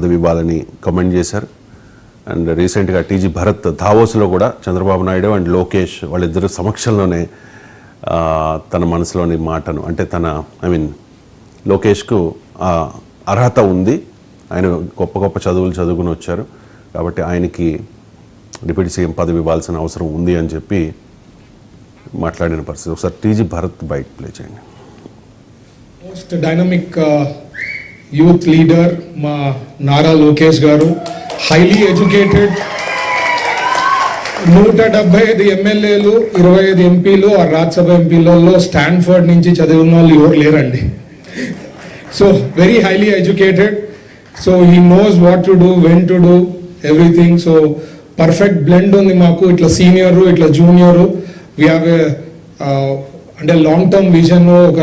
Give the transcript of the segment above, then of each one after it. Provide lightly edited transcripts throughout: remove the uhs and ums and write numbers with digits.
పదవి ఇవ్వాలని కమెంట్ చేశారు. అండ్ రీసెంట్గా టీజీ భరత్ దావోస్లో కూడా చంద్రబాబు నాయుడు అండ్ లోకేష్ వాళ్ళిద్దరు సమక్షంలోనే తన మనసులోని మాటను అంటే లోకేష్కు అర్హత ఉంది, ఆయన గొప్ప గొప్ప చదువులు చదువుకుని వచ్చారు కాబట్టి ఆయనకి డిప్యూటీ సీఎం పదవి ఇవ్వాల్సిన అవసరం ఉంది అని చెప్పి మాట్లాడిన పరిస్థితి. ఒకసారి టీజీ భరత్ బైట్ ప్లే చేయండి. మోస్ట్ డైనమిక్ యూత్ లీడర్ మా నారా లోకేష్ గారు, హైలీ ఎడ్యుకేటెడ్, 175 ఎమ్మెల్యేలు, 25 ఎంపీలు ఆ రాజ్యసభ ఎంపీలలో స్టాన్ఫర్డ్ నుంచి చదివిన వాళ్ళు ఎవరు లేరండి. So very highly educated, so he knows what to do, when to do everything. So perfect blend ఉంది మాకు, ఇట్లా సీనియరు ఇట్లా జూనియరు. వీ హ్యావ్ అంటే లాంగ్ టర్మ్ విజన్, ఒక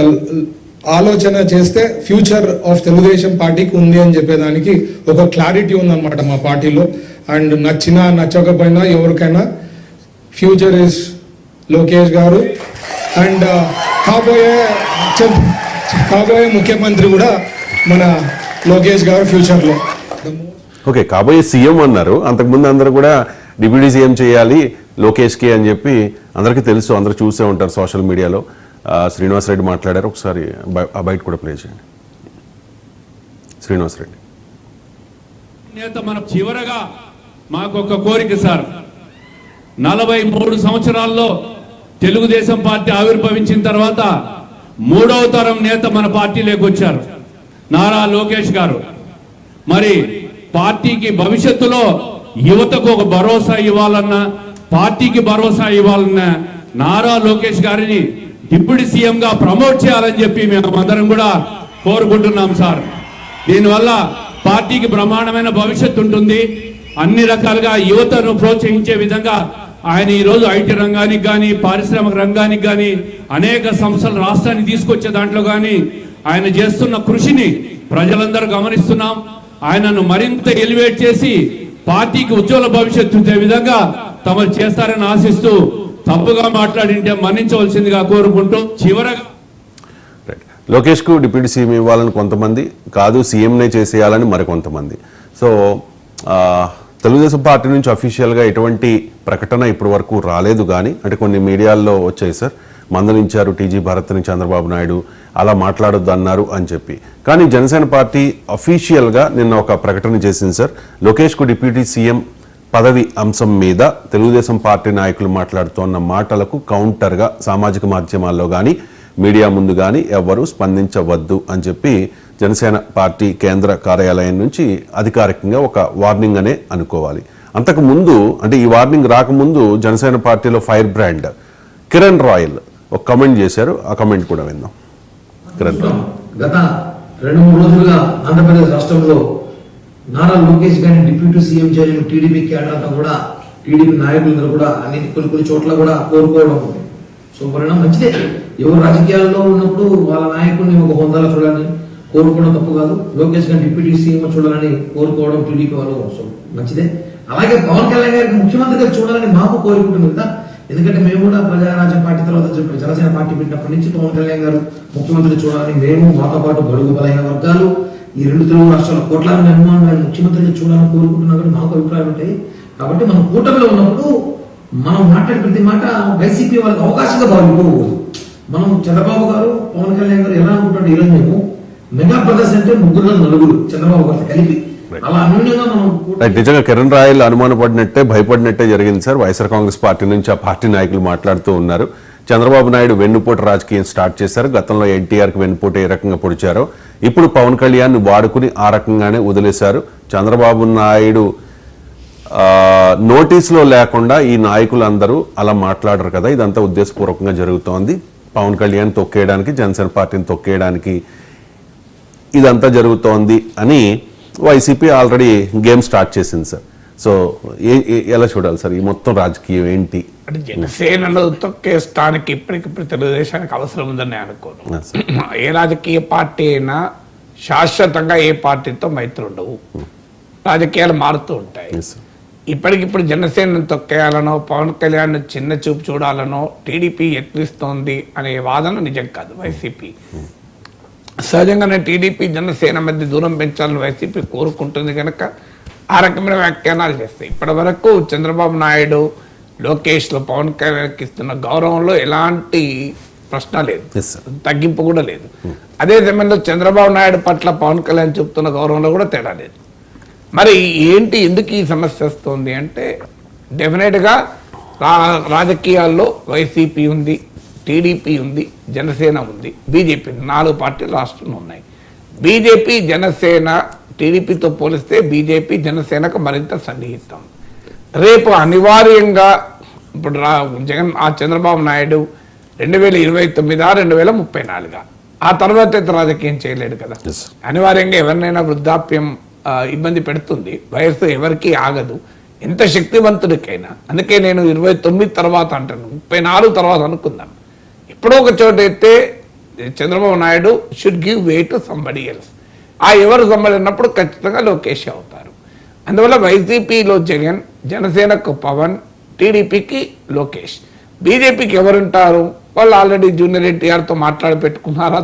ఆలోచన చేస్తే ఫ్యూచర్ ఆఫ్ తెలుగుదేశం పార్టీకి ఉంది అని చెప్పేదానికి ఒక క్లారిటీ ఉందన్నమాట మా పార్టీలో. అండ్ నచ్చినా నచ్చకపోయినా ఎవరికైనా ఫ్యూచర్ ఇస్ లోకేష్ గారు. అండ్ కాబోయే ముఖ్యమంత్రి కూడా మన లోకేష్ గారు ఫ్యూచర్లో. ఓకే, కాబోయే సీఎం అన్నారు. అంతకుముందు అందరూ కూడా డిప్యూటీ సీఎం చేయాలి లోకేష్కి అని చెప్పి అందరికీ తెలుసు, అందరూ చూసే ఉంటారు సోషల్ మీడియాలో. శ్రీనివాస్ రెడ్డి మాట్లాడారు, ఒకసారి ఆ బయట కూడా ప్లే చేయండి. శ్రీనివాస్ రెడ్డి నేత మన చివరగా మాకొక కోరిక సార్, 43 సంవత్సరాల్లో తెలుగుదేశం పార్టీ ఆవిర్భవించిన తర్వాత 3వ తరం నేత మన పార్టీలోకి వచ్చారు నారా లోకేష్ గారు. మరి పార్టీకి భవిష్యత్తులో యువతకు ఒక భరోసా ఇవ్వాలన్నా, పార్టీకి భరోసా ఇవ్వాలన్నా నారా లోకేష్ గారిని డిప్యూటీ సీఎం గా ప్రమోట్ చేయాలని చెప్పి మేము అందరం కూడా కోరుకుంటున్నాం సార్. దీనివల్ల పార్టీకి బ్రహ్మాండమైన భవిష్యత్తు ఉంటుంది. అన్ని రకాలుగా యువతను ప్రోత్సహించే విధంగా ఆయన ఈరోజు ఐటీ రంగానికి కానీ, పారిశ్రామిక రంగానికి కానీ, అనేక సంస్థలు రాష్ట్రానికి తీసుకొచ్చే దాంట్లో కానీ ఆయన చేస్తున్న కృషిని ప్రజలందరూ గమనిస్తున్నాం. ఆయనను మరింత ఎలివేట్ చేసి పార్టీకి ఉజ్వల భవిష్యత్తు ఉండే విధంగా తమరు చేస్తారని ఆశిస్తూ, తప్పుగా మాట్లాడింటే మన్నించవలసిందిగా కోరుకుంటూ చివరగా లోకేష్ కు డిప్యూటీ సీఎం ఇవ్వాలని కొంతమంది, కాదు సీఎంనే చేసేయాలని మరికొంతమంది. సో తెలుగుదేశం పార్టీ నుంచి అఫీషియల్గా ఎటువంటి ప్రకటన ఇప్పటి వరకు రాలేదు, కానీ అంటే కొన్ని మీడియాల్లో వచ్చాయి సార్, మందలించారు టీజీ భరత్ని చంద్రబాబు నాయుడు, అలా మాట్లాడొద్దు అన్నారు అని చెప్పి. కానీ జనసేన పార్టీ అఫీషియల్గా నిన్న ఒక ప్రకటన చేసింది సార్. లోకేష్కు డిప్యూటీ సీఎం పదవి అంశం మీద తెలుగుదేశం పార్టీ నాయకులు మాట్లాడుతున్న మాటలకు కౌంటర్గా సామాజిక మాధ్యమాల్లో కానీ మీడియా ముందు కానీ ఎవ్వరూ స్పందించవద్దు అని చెప్పి జనసేన పార్టీ కేంద్ర కార్యాలయం నుంచి అధికారికంగా ఒక వార్నింగ్ అనే అనుకోవాలి. అంతకు ముందు అంటే ఈ వార్నింగ్ రాకముందు జనసేన పార్టీలో ఫైర్ బ్రాండ్ కిరణ్ రాయల్ ఒక కమెంట్ చేశారు, ఆ కమెంట్ కూడా విందాం. కిరణ్ రాయల్ గత 2-3 రోజులుగా ఆంధ్రప్రదేశ్ రాష్ట్రంలో నారా లోకేష్ గారిని డిప్యూటీ సీఎం చేయాలని టీడీపీ కేడర్ అంతా కూడా, టీడీపీ నాయకులందరూ కూడా కొన్ని చోట్ల కూడా కోరుకోవడం. సో పరిణామం మంచిదే. ఎవరు రాజకీయాల్లో ఉన్నప్పుడు వాళ్ళ నాయకుడిని ఒక హోదాలో చూడాలని కోరుకోవడం తప్పు కాదు. లోకేష్ గారిని డిప్యూటీ సీఎం చూడాలని కోరుకోవడం టీడీపీ వాళ్ళు సో మంచిదే. అలాగే పవన్ కళ్యాణ్ గారికి ముఖ్యమంత్రిగా చూడాలని మాకు కోరుకుంటుంది కదా. ఎందుకంటే మేము కూడా ప్రజారాజ్యం పార్టీ తర్వాత జనసేన పార్టీ పెట్టినప్పటి నుంచి పవన్ కళ్యాణ్ గారు ముఖ్యమంత్రి చూడాలని మేము, మాతో పాటు బడుగు బలైన వర్గాలు, ఈ 2 తెలుగు రాష్ట్రాల కోట్లాది నిర్మాణాలను ముఖ్యమంత్రిగా చూడాలని కోరుకుంటున్నా కూడా మాకు అభిప్రాయాలు ఉంటాయి. కాబట్టి మనం కూటమిలో ఉన్నప్పుడు మనం మాట్లాడే ప్రతి మాట వైసీపీ వాళ్ళకి అవకాశంగా భావించుకోకూడదు. మనం చంద్రబాబు గారు, పవన్ కళ్యాణ్ గారు ఎలా అనుకుంటాడు, ఈరోజు మేము మెగా బ్రదర్స్ అంటే 3-4 చంద్రబాబు గారితో కలిపి అలా అన్యూన్యంగా మనం నిజంగా కిరణ్ రాయల్ అనుమానపడినట్టే భయపడినట్టే జరిగింది సార్. వైఎస్ఆర్ కాంగ్రెస్ పార్టీ నుంచి ఆ పార్టీ నాయకులు మాట్లాడుతూ ఉన్నారు. చంద్రబాబు నాయుడు వెన్నుపోటు రాజకీయం స్టార్ట్ చేశారు. గతంలో ఎన్టీఆర్కి వెన్నుపోటు ఏ రకంగా పొడిచారో ఇప్పుడు పవన్ కళ్యాణ్ వాడుకుని ఆ రకంగానే వదిలేశారు. చంద్రబాబు నాయుడు నోటీసులో లేకుండా ఈ నాయకులందరూ అలా మాట్లాడరు కదా, ఇదంతా ఉద్దేశపూర్వకంగా జరుగుతోంది. పవన్ కళ్యాణ్ తొక్కేయడానికి, జనసేన పార్టీని తొక్కేయడానికి ఇదంతా జరుగుతోంది అని వైసీపీ ఆల్రెడీ గేమ్ స్టార్ట్ చేసింది సార్. సో ఎలా చూడాలి సార్ ఈ మొత్తం రాజకీయం ఏంటి? అంటే జనసేనలో తొక్కేస్తానికి ఇప్పటికిప్పుడు తెలుగుదేశానికి అవసరం ఉందని అనుకోను. ఏ రాజకీయ పార్టీ అయినా శాశ్వతంగా ఏ పార్టీతో మైత్రి ఉండవు, రాజకీయాలు మారుతూ ఉంటాయి. ఇప్పటికిప్పుడు జనసేనను తొక్కేయాలనో, పవన్ కళ్యాణ్ చిన్న చూపు చూడాలనో టీడీపీ యత్నిస్తోంది అనే వాదన నిజం కాదు. వైసీపీ సహజంగానే టీడీపీ జనసేన మధ్య దూరం పెంచాలని వైసీపీ కోరుకుంటుంది కనుక ఆ రకమైన వ్యాఖ్యానాలు చేస్తాయి. ఇప్పటి వరకు చంద్రబాబు నాయుడు లోకేష్లో పవన్ కళ్యాణ్కి ఇస్తున్న గౌరవంలో ఎలాంటి ప్రశ్న లేదు, Yes, sir. తగ్గింపు కూడా లేదు. అదే సమయంలో చంద్రబాబు నాయుడు పట్ల పవన్ కళ్యాణ్ చూపుతున్న గౌరవంలో కూడా తేడా లేదు. మరి ఏంటి, ఎందుకు ఈ సమస్య వస్తుంది అంటే డెఫినెట్గా రాజకీయాల్లో వైసీపీ ఉంది, టీడీపీ ఉంది, జనసేన ఉంది, బీజేపీ 4 పార్టీలు రాష్ట్రంలో ఉన్నాయి. బీజేపీ జనసేన టీడీపీతో పోలిస్తే బీజేపీ జనసేనకు మరింత సన్నిహితం. రేపు అనివార్యంగా ఇప్పుడు జగన్ చంద్రబాబు నాయుడు 2029 2034 ఆ తర్వాత అయితే రాజకీయం చేయలేడు కదా. Yes. అనివార్యంగా ఎవరినైనా వృద్ధాప్యం ఇబ్బంది పెడుతుంది, వయస్సు ఎవరికీ ఆగదు, ఎంత శక్తివంతుడికైనా. అందుకే నేను 29 తర్వాత అంటాను, 34 తర్వాత అనుకుందాం. ఎప్పుడో ఒక చోట అయితే Chandrababu Naidu should give way to somebody else. ఆ ఎవరు సంబడినప్పుడు ఖచ్చితంగా లోకేష్ అవుతారు. అందువల్ల వైసీపీలో జగన్, జనసేనకు పవన్, టీడీపీకి లోకేష్, బీజేపీకి ఎవరుంటారు? వాళ్ళు ఆల్రెడీ జూనియర్ ఎన్టీఆర్తో మాట్లాడి పెట్టుకున్నారా